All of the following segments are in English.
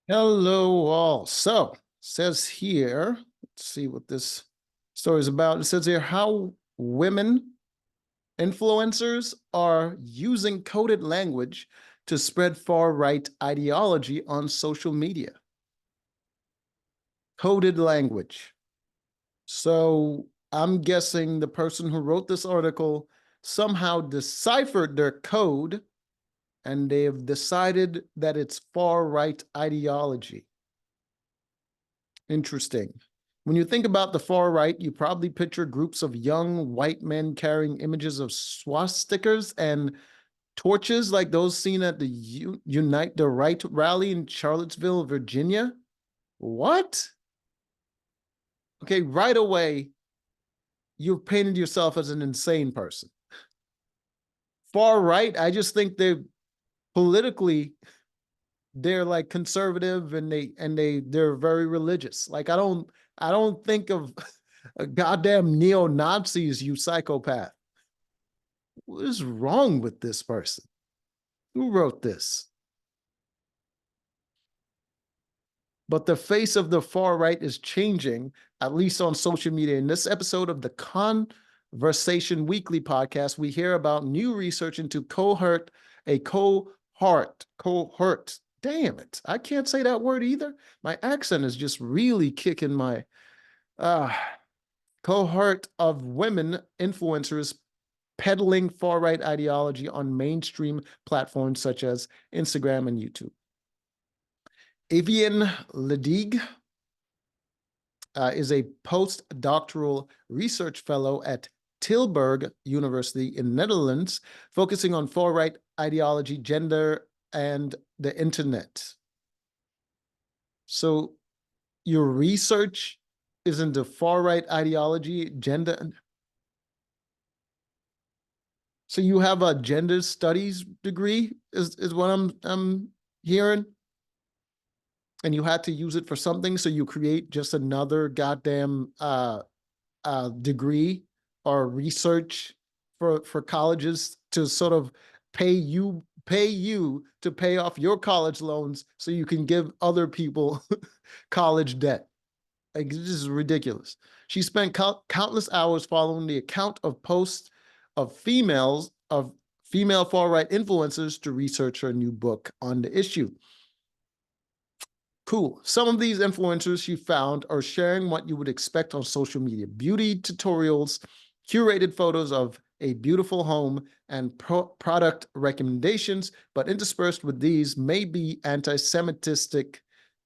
Hello, all. So, says here, let's see what this story is about. It says here how women influencers are using coded language to spread far right ideology on social media. Coded language. So, I'm guessing the person who wrote this article somehow deciphered their code and they have decided that it's far right ideology. Interesting. When you think about the far right, you probably picture groups of young white men carrying images of swastikas and torches like those seen at the Unite the Right rally in Charlottesville, Virginia. What? Okay, right away, you've painted yourself as an insane person. Far right, I just think they're politically they're like conservative and they're very religious. Like I don't think of a goddamn neo-Nazis, you psychopath. What is wrong with this person? Who wrote this? But the face of the far right is changing, at least on social media. In this episode of the Conversation Weekly podcast, we hear about new research into cohort. Damn it. I can't say that word either. My accent is just really kicking my uh, cohort of women influencers peddling far right ideology on mainstream platforms such as Instagram and YouTube. Evian Ledig is a postdoctoral research fellow at Tilburg University in Netherlands, focusing on far right ideology, gender, and the internet. So your research is into far right ideology, gender. So you have a gender studies degree, is what I'm hearing, and you had to use it for something. So you create just another goddamn degree or research for colleges to sort of pay you to pay off your college loans so you can give other people college debt. Like, this is ridiculous. She spent countless hours following the account of posts of female far right influencers to research her new book on the issue. Cool. Some of these influencers she found are sharing what you would expect on social media: beauty tutorials, curated photos of a beautiful home, and product recommendations. But interspersed with these may be anti Semitic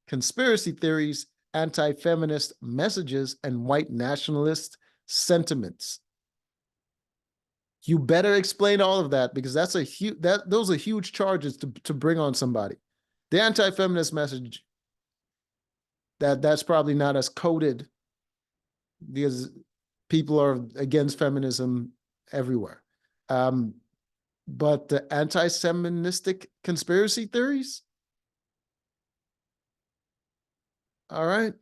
conspiracy theories, anti feminist messages, and white nationalist sentiments. You better explain all of that, because those are huge charges to bring on somebody. The anti feminist message, that's probably not as coded, because people are against feminism everywhere. Um, but the anti-Semitic conspiracy theories, all right,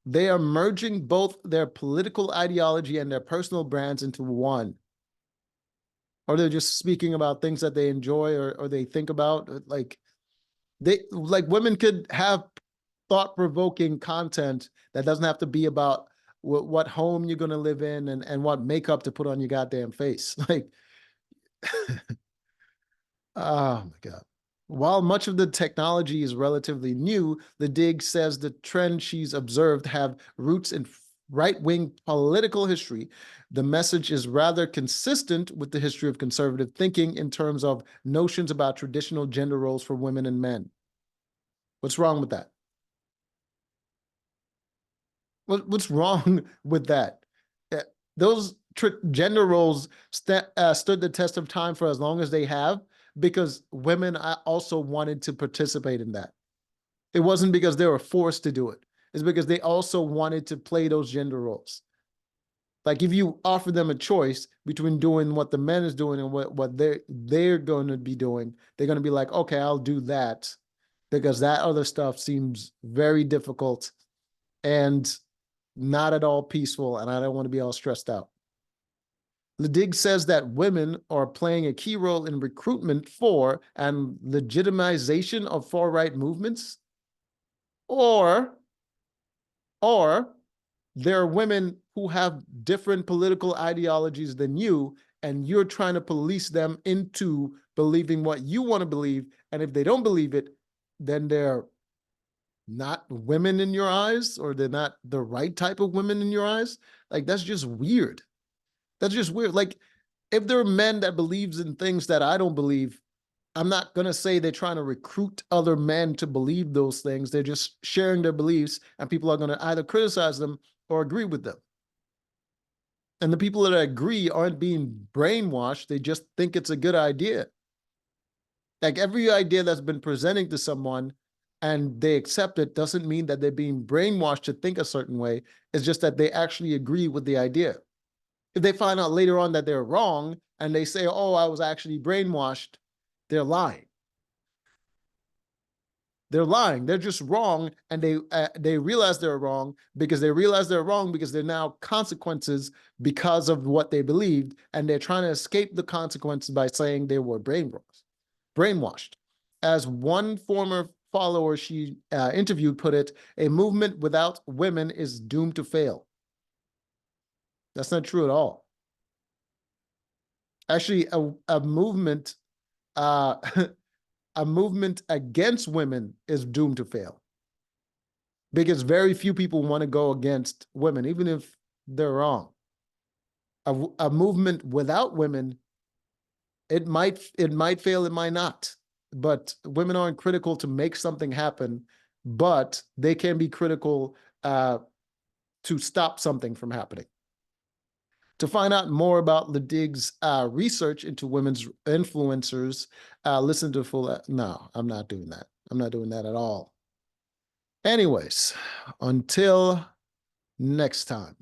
they are merging both their political ideology and their personal brands into one. Or they're just speaking about things that they enjoy or they think about. Like women could have thought-provoking content that doesn't have to be about what home you're going to live in and what makeup to put on your goddamn face. Like, oh my God. While much of the technology is relatively new, the dig says the trend she's observed have roots in right-wing political history. The message is rather consistent with the history of conservative thinking in terms of notions about traditional gender roles for women and men. What's wrong with that? What's wrong with that? Those gender roles stood the test of time for as long as they have, because women also wanted to participate in that. It wasn't because they were forced to do it. It's because they also wanted to play those gender roles. Like, if you offer them a choice between doing what the men is doing and what they're going to be doing, they're going to be like, okay, I'll do that, because that other stuff seems very difficult and not at all peaceful, and I don't want to be all stressed out. Ledig says that women are playing a key role in recruitment for and legitimization of far-right movements. or there are women who have different political ideologies than you, and you're trying to police them into believing what you want to believe. And if they don't believe it, then they're not women in your eyes, or they're not the right type of women in your eyes. Like, that's just weird. That's just weird. Like, if there are men that believes in things that I don't believe, I'm not going to say they're trying to recruit other men to believe those things. They're just sharing their beliefs, and people are going to either criticize them or agree with them. And the people that agree aren't being brainwashed. They just think it's a good idea. Like, every idea that's been presenting to someone and they accept it doesn't mean that they're being brainwashed to think a certain way. It's just that they actually agree with the idea. If they find out later on that they're wrong and they say, oh, I was actually brainwashed, they're lying. They're lying. They're just wrong, and they realize they're wrong because there are now consequences because of what they believed, and they're trying to escape the consequences by saying they were brainwashed. As one former follower she interviewed put it, a movement without women is doomed to fail. That's not true at all. Actually, a movement uh, a movement against women is doomed to fail, because very few people want to go against women, even if they're wrong. A movement without women, it might fail, it might not. But women aren't critical to make something happen, but they can be critical to stop something from happening. To find out more about Ledig's research into women's influencers, listen to full. No, I'm not doing that. I'm not doing that at all. Anyways, until next time.